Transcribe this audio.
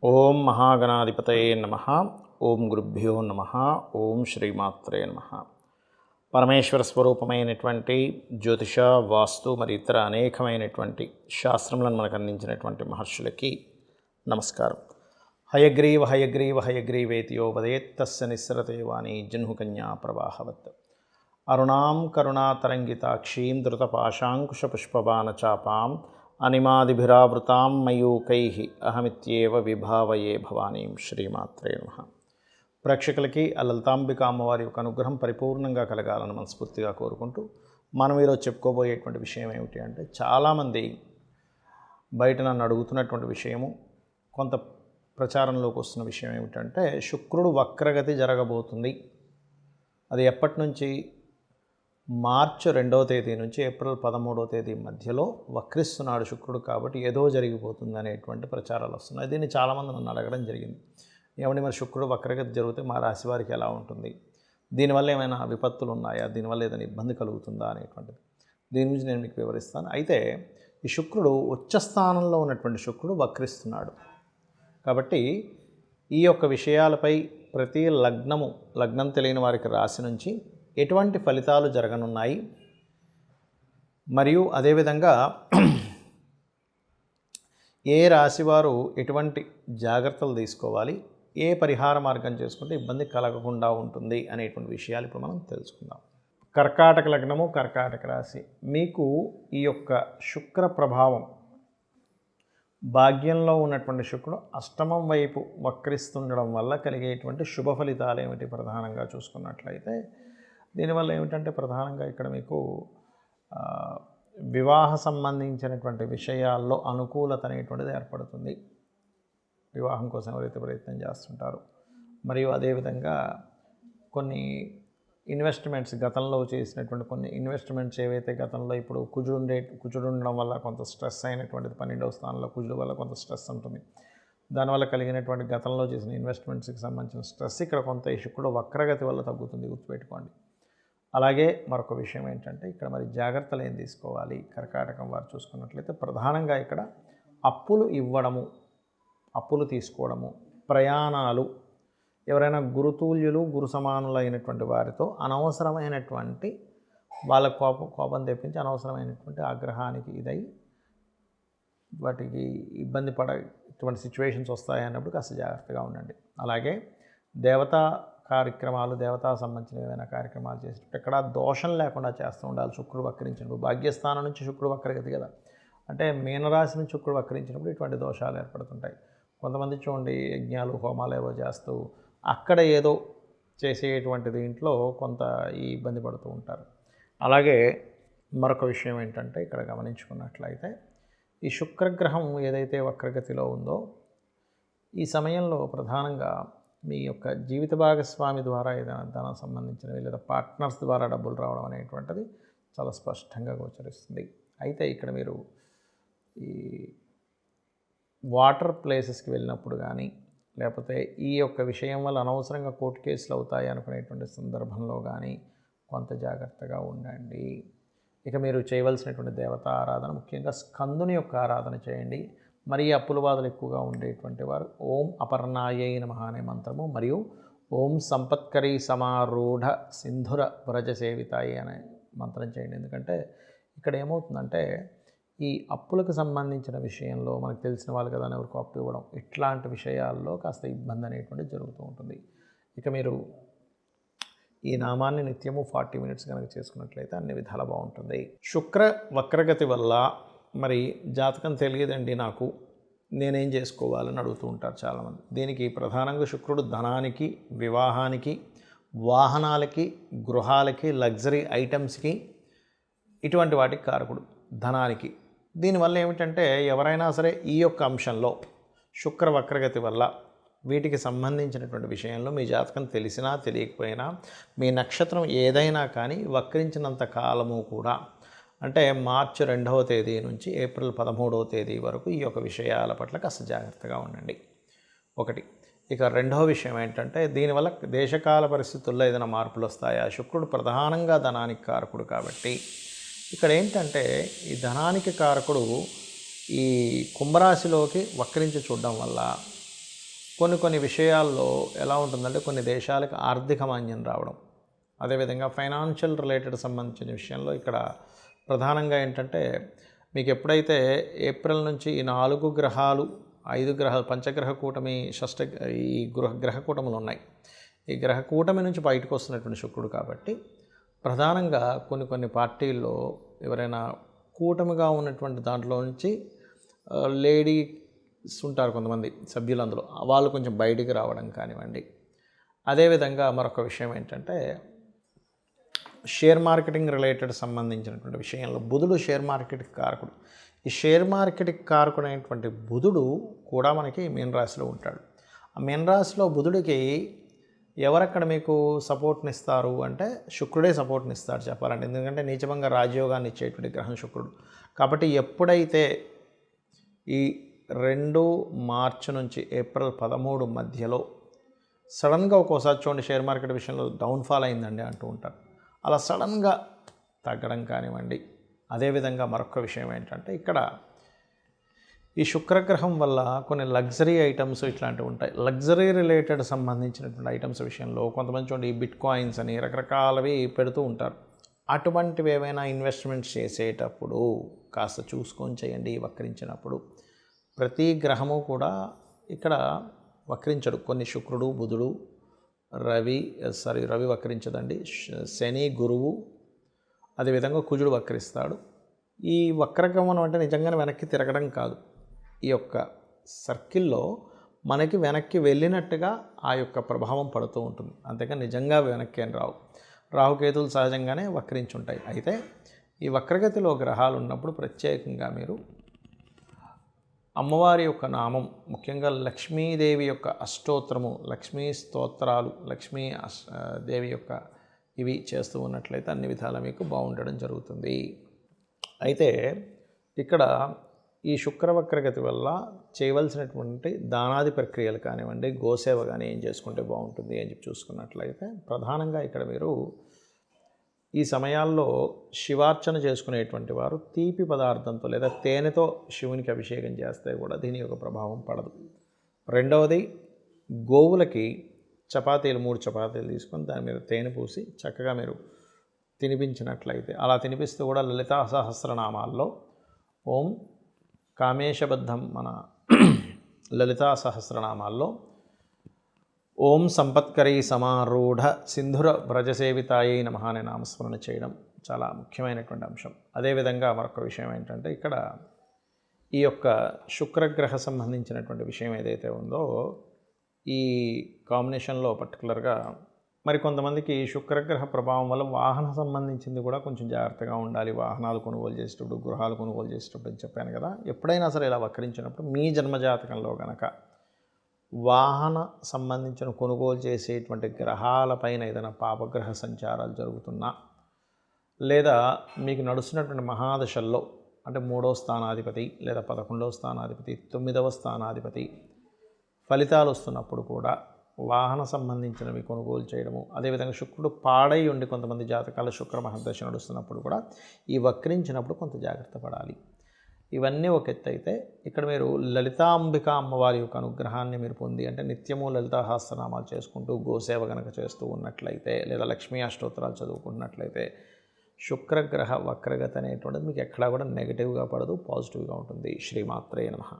ఓం మహాగణాధిపతయే నమః. ఓం గురుభ్యో నమః. ఓం శ్రీమాత్రే నమః. పరమేశ్వర స్వరూపమైనటువంటి జ్యోతిష, వాస్తు మరి ఇతర అనేకమైనటువంటి శాస్త్రములను మనకు అందించినటువంటి మహర్షులకి నమస్కారం. హయగ్రీవ హయగ్రీవ హయగ్రీవేతియో వదేత్ తస్య నిస్సరతే వాణి జహ్నుకన్యా ప్రవాహవత్. అరుణాం కరుణాతరంగితాక్షీం ధృతపాశాంకుశపుష్పబాణచాపాం అనిమాదిభిరావృతాం మయూకైః అహమిత్యేవ విభావయే భవానీం. శ్రీమాత్రే నమః. ప్రేక్షకులకి ఆ లలితాంబిక అమ్మవారి యొక్క అనుగ్రహం పరిపూర్ణంగా కలగాలని మనస్ఫూర్తిగా కోరుకుంటూ మనం ఈరోజు చెప్పుకోబోయేటువంటి విషయం ఏమిటి అంటే, చాలామంది బయట నన్ను అడుగుతున్నటువంటి విషయము, కొంత ప్రచారంలోకి వస్తున్న విషయం ఏమిటంటే, శుక్రుడు వక్రగతి జరగబోతుంది. అది ఎప్పటి నుంచి? మార్చి 2వ తేదీ నుంచి ఏప్రిల్ 13వ తేదీ మధ్యలో వక్రిస్తున్నాడు శుక్రుడు, కాబట్టి ఏదో జరిగిపోతుంది అనేటువంటి ప్రచారాలు వస్తున్నాయి. దీన్ని చాలామంది నన్ను అడగడం జరిగింది. ఏమండి, మరి శుక్రుడు వక్రగతి జరిగితే మా రాశి వారికి ఎలా ఉంటుంది? దీనివల్ల ఏమైనా విపత్తులు ఉన్నాయా? దీనివల్ల ఏదైనా ఇబ్బంది కలుగుతుందా అనేటువంటిది దీని గురించి నేను మీకు వివరిస్తాను. అయితే ఈ శుక్రుడు ఉచ్చ స్థానంలో ఉన్నటువంటి శుక్రుడు వక్రిస్తున్నాడు కాబట్టి ఈ యొక్క విషయాలపై ప్రతి లగ్నం తెలియని వారికి రాశి నుంచి ఎటువంటి ఫలితాలు జరగనున్నాయి, మరియు అదేవిధంగా ఏ రాశివారు ఎటువంటి జాగ్రత్తలు తీసుకోవాలి, ఏ పరిహార మార్గం చేసుకుంటే ఇబ్బంది కలగకుండా ఉంటుంది అనేటువంటి విషయాలు ఇప్పుడు మనం తెలుసుకుందాం. కర్కాటక లగ్నము, కర్కాటక రాశి. మీకు ఈ యొక్క శుక్ర ప్రభావం, భాగ్యంలో ఉన్నటువంటి శుక్రుడు అష్టమం వైపు వక్రిస్తుండడం వల్ల కలిగేటువంటి శుభ ఫలితాలు ఏమిటి ప్రధానంగా చూసుకున్నట్లయితే, దీనివల్ల ఏమిటంటే ప్రధానంగా ఇక్కడ మీకు వివాహ సంబంధించినటువంటి విషయాల్లో అనుకూలత అనేటువంటిది ఏర్పడుతుంది. వివాహం కోసం ఎవరైతే ప్రయత్నం చేస్తుంటారో, మరియు అదేవిధంగా కొన్ని ఇన్వెస్ట్మెంట్స్, గతంలో చేసినటువంటి కొన్ని ఇన్వెస్ట్మెంట్స్ ఏవైతే గతంలో ఇప్పుడు కుజుడు ఉండడం వల్ల కొంత స్ట్రెస్ అయినటువంటిది, 12వ స్థానంలో కుజుడు వల్ల కొంత స్ట్రెస్ ఉంటుంది. దానివల్ల కలిగినటువంటి గతంలో చేసిన ఇన్వెస్ట్మెంట్స్కి సంబంధించిన స్ట్రెస్ ఇక్కడ కొంత ఈ శుక్రుడు వక్రగతి వల్ల తగ్గుతుంది, గుర్తుపెట్టుకోండి. అలాగే మరొక విషయం ఏంటంటే, ఇక్కడ మరి జాగ్రత్తలు ఏం తీసుకోవాలి కర్కాటకం వారు చూసుకున్నట్లయితే, ప్రధానంగా ఇక్కడ అప్పులు ఇవ్వడము, అప్పులు తీసుకోవడము, ప్రయాణాలు, ఎవరైనా గురుతుల్యులు, గురు సమానులైనటువంటి వారితో అనవసరమైనటువంటి వాళ్ళ కోపం తెప్పించి అనవసరమైనటువంటి ఆగ్రహానికి ఇదై వాటికి ఇబ్బంది ఇటువంటి సిచ్యువేషన్స్ వస్తాయి అన్నప్పుడు కాస్త జాగ్రత్తగా ఉండండి. అలాగే దేవతా కార్యక్రమాలు, దేవతా సంబంధించిన ఏమైనా కార్యక్రమాలు చేసేటప్పుడు ఇక్కడ దోషం లేకుండా చేస్తూ ఉండాలి. శుక్రుడు వక్రించినప్పుడు, భాగ్యస్థానం నుంచి శుక్రుడు వక్రగతి కదా, అంటే మీనరాశి నుంచి శుక్రుడు వక్రించినప్పుడు ఇటువంటి దోషాలు ఏర్పడుతుంటాయి. కొంతమంది చూడండి, యజ్ఞాలు హోమాలు ఏవో చేస్తూ అక్కడ ఏదో చేసేటువంటి దీంట్లో కొంత ఈ ఇబ్బంది పడుతూ ఉంటారు. అలాగే మరొక విషయం ఏంటంటే, ఇక్కడ గమనించుకున్నట్లయితే ఈ శుక్రగ్రహం ఏదైతే వక్రగతిలో ఉందో, ఈ సమయంలో ప్రధానంగా మీ యొక్క జీవిత భాగస్వామి ద్వారా ఏదైనా ధనం సంబంధించినవి లేదా పార్ట్నర్స్ ద్వారా డబ్బులు రావడం అనేటువంటిది చాలా స్పష్టంగా గోచరిస్తుంది. అయితే ఇక్కడ మీరు ఈ వాటర్ ప్లేసెస్కి వెళ్ళినప్పుడు కానీ, లేకపోతే ఈ యొక్క విషయం వల్ల అనవసరంగా కోర్టు కేసులు అవుతాయి అనుకునేటువంటి సందర్భంలో కానీ కొంత జాగ్రత్తగా ఉండండి. ఇక మీరు చేయవలసినటువంటి దేవతా ఆరాధన, ముఖ్యంగా స్కందుని యొక్క ఆరాధన చేయండి. మరి అప్పుల బాధలు ఎక్కువగా ఉండేటువంటి వారు ఓం అపర్ణాయై నమః అనే మంత్రము, మరియు ఓం సంపత్కరీ సమారూఢ సింధుర వ్రజ సేవితాయి అనే మంత్రం చేయండి. ఎందుకంటే ఇక్కడ ఏమవుతుందంటే, ఈ అప్పులకు సంబంధించిన విషయంలో మనకు తెలిసిన వాళ్ళు కదా ఎవరికి అప్పు ఇవ్వడం, ఇట్లాంటి విషయాల్లో కాస్త ఇబ్బంది అనేటువంటిది జరుగుతూ ఉంటుంది. ఇక మీరు ఈ నామాన్ని నిత్యము 40 మినిట్స్ కనుక చేసుకున్నట్లయితే అన్ని విధాలా బాగుంటుంది. శుక్ర వక్రగతి వల్ల మరి జాతకం తెలియదండి నాకు, నేనేం చేసుకోవాలని అడుగుతూ ఉంటారు చాలామంది. దీనికి ప్రధానంగా శుక్రుడు ధనానికి, వివాహానికి, వాహనాలకి, గృహాలకి, లగ్జరీ ఐటమ్స్కి, ఇటువంటి వాటికి కారకుడు ధనానికి. దీనివల్ల ఏమిటంటే, ఎవరైనా సరే ఈ యొక్క అంశంలో శుక్ర వక్రగతి వల్ల వీటికి సంబంధించినటువంటి విషయంలో మీ జాతకం తెలిసినా తెలియకపోయినా, మీ నక్షత్రం ఏదైనా కానీ వక్రించినంత కాలము కూడా, అంటే మార్చి 2వ తేదీ నుంచి ఏప్రిల్ 13వ తేదీ వరకు ఈ యొక్క విషయాల పట్ల కాస్త జాగ్రత్తగా ఉండండి. ఒకటి. ఇక రెండవ విషయం ఏంటంటే, దీనివల్ల దేశకాల పరిస్థితుల్లో ఏదైనా మార్పులు వస్తాయా? శుక్రుడు ప్రధానంగా ధనానికి కారకుడు కాబట్టి ఇక్కడ ఏంటంటే, ఈ ధనానికి కారకుడు ఈ కుంభరాశిలోకి వక్రించి చూడడం వల్ల కొన్ని విషయాల్లో ఎలా ఉంటుందంటే కొన్ని దేశాలకు ఆర్థిక మాంద్యం రావడం, అదేవిధంగా ఫైనాన్షియల్ రిలేటెడ్ సంబంధించిన విషయంలో ఇక్కడ ప్రధానంగా ఏంటంటే మీకు ఎప్పుడైతే ఏప్రిల్ నుంచి ఈ 4 గ్రహాలు 5 గ్రహాలు పంచగ్రహ కూటమి ఈ గ్రహ కూటములు ఉన్నాయి. ఈ గ్రహ కూటమి నుంచి బయటకు వస్తున్నటువంటి శుక్రుడు కాబట్టి ప్రధానంగా కొన్ని పార్టీల్లో ఎవరైనా కూటమిగా ఉన్నటువంటి దాంట్లో నుంచి లేడీస్ ఉంటారు కొంతమంది సభ్యులు, అందులో వాళ్ళు కొంచెం బయటికి రావడం కానివ్వండి. అదేవిధంగా మరొక విషయం ఏంటంటే షేర్ మార్కెటింగ్ రిలేటెడ్ సంబంధించినటువంటి విషయంలో బుధుడు షేర్ మార్కెట్కి కారకుడు. ఈ షేర్ మార్కెట్కి కారకుడు అయినటువంటి బుధుడు కూడా మనకి మీన రాశిలో ఉంటాడు. ఆ మీన రాశిలో బుధుడికి ఎవరక్కడ మీకు సపోర్ట్ని ఇస్తారు అంటే శుక్రుడే సపోర్ట్ని ఇస్తాడు చెప్పాలంటే, ఎందుకంటే నీచభంగ రాజయోగాన్ని ఇచ్చేటువంటి గ్రహం శుక్రుడు. కాబట్టి ఎప్పుడైతే ఈ 2 మార్చి నుంచి ఏప్రిల్ 13 మధ్యలో సడన్గా ఒక్కోసారి చూడండి షేర్ మార్కెట్ విషయంలో డౌన్ఫాల్ అయిందండి అంటూ ఉంటారు, అలా సడన్గా తగ్గడం కానివ్వండి. అదేవిధంగా మరొక విషయం ఏంటంటే ఇక్కడ ఈ శుక్రగ్రహం వల్ల కొన్ని లగ్జరీ ఐటమ్స్ ఇట్లాంటివి ఉంటాయి. లగ్జరీ రిలేటెడ్ సంబంధించినటువంటి ఐటమ్స్ విషయంలో కొంతమంది చూడండి ఈ బిట్ కాయిన్స్ అని రకరకాలవి పెడుతూ ఉంటారు. అటువంటివి ఏమైనా ఇన్వెస్ట్మెంట్స్ చేసేటప్పుడు కాస్త చూసుకొని చేయండి. వక్రించినప్పుడు ప్రతి గ్రహము కూడా ఇక్కడ వక్రించడు. కొన్ని శుక్రుడు, బుధుడు, రవి వక్రించదండి, శని, గురువు, అదేవిధంగా కుజుడు వక్రిస్తాడు. ఈ వక్రగమనం అంటే నిజంగానే వెనక్కి తిరగడం కాదు, ఈ యొక్క సర్కిల్లో మనకి వెనక్కి వెళ్ళినట్టుగా ఆ యొక్క ప్రభావం పడుతూ ఉంటుంది, అంతేకాని నిజంగా వెనక్కి అని రావు. రాహుకేతులు సహజంగానే వక్రించుంటాయి. అయితే ఈ వక్రగతిలో గ్రహాలు ఉన్నప్పుడు ప్రత్యేకంగా మీరు అమ్మవారి యొక్క నామం, ముఖ్యంగా లక్ష్మీదేవి యొక్క అష్టోత్తరము, లక్ష్మీ స్తోత్రాలు, దేవి యొక్క ఇవి చేస్తూ ఉన్నట్లయితే అన్ని విధాలా మీకు బాగుండడం జరుగుతుంది. అయితే ఇక్కడ ఈ శుక్రవక్రగతి వల్ల చేయవలసినటువంటి దానాది ప్రక్రియలు కానివ్వండి, గోసేవ కానీ ఏం చేసుకుంటే బాగుంటుంది అని చెప్పి చూసుకున్నట్లయితే ప్రధానంగా ఇక్కడ మీరు ఈ సమయాల్లో శివార్చన చేసుకునేటువంటి వారు తీపి పదార్థంతో లేదా తేనెతో శివునికి అభిషేకం చేస్తే కూడా దీని యొక్క ప్రభావం పడదు. రెండవది, గోవులకి 3 చపాతీలు తీసుకొని దాని మీద తేనె పూసి చక్కగా మీరు తినిపించినట్లయితే, అలా తినిపిస్తూ కూడా లలితా సహస్రనామాల్లో ఓం కామేశబద్ధం మన లలితా సహస్రనామాల్లో ఓం సంపత్కరీ సమారూఢ సింధుర వ్రజసేవితాయై నమః అనే నామస్మరణ చేయడం చాలా ముఖ్యమైనటువంటి అంశం. అదేవిధంగా మరొక విషయం ఏంటంటే ఇక్కడ ఈ యొక్క శుక్రగ్రహ సంబంధించినటువంటి విషయం ఏదైతే ఉందో ఈ కాంబినేషన్లో పర్టికులర్గా కొంతమందికి శుక్రగ్రహ ప్రభావం వల్ల వాహన సంబంధించింది కూడా కొంచెం జాగ్రత్తగా ఉండాలి. వాహనాలు కొనుగోలు చేసేటప్పుడు, గృహాలు కొనుగోలు చేసేటప్పుడు అని చెప్పాను కదా. ఎప్పుడైనా సరే ఇలా వక్రించినప్పుడు మీ జన్మజాతకంలో కనుక వాహన సంబంధించిన కొనుగోలు చేసేటువంటి గ్రహాలపైన ఏదైనా పాపగ్రహ సంచారాలు జరుగుతున్నా, లేదా మీకు నడుస్తున్నటువంటి మహాదశల్లో అంటే 3వ స్థానాధిపతి లేదా 11వ స్థానాధిపతి, 9వ స్థానాధిపతి ఫలితాలు వస్తున్నప్పుడు కూడా వాహన సంబంధించినవి కొనుగోలు చేయడము, అదేవిధంగా శుక్రుడు పాడై ఉండి కొంతమంది జాతకాల శుక్ర మహర్దశ నడుస్తున్నప్పుడు కూడా ఈ వక్రించినప్పుడు కొంత జాగ్రత్త పడాలి. ఇవన్నీ ఒక ఎత్తు అయితే ఇక్కడ మీరు లలితాంబిక అమ్మవారి యొక్క అనుగ్రహాన్ని మీరు పొంది అంటే నిత్యము లలితా సహస్రనామాలు చేసుకుంటూ గోసేవ కనుక చేస్తూ ఉన్నట్లయితే లేదా లక్ష్మీ అష్టోత్తరాలు చదువుకుంటున్నట్లయితే శుక్రగ్రహ వక్రగతి అనేటువంటిది మీకు ఎక్కడా కూడా నెగిటివ్గా పడదు, పాజిటివ్గా ఉంటుంది. శ్రీమాత్రే నమః.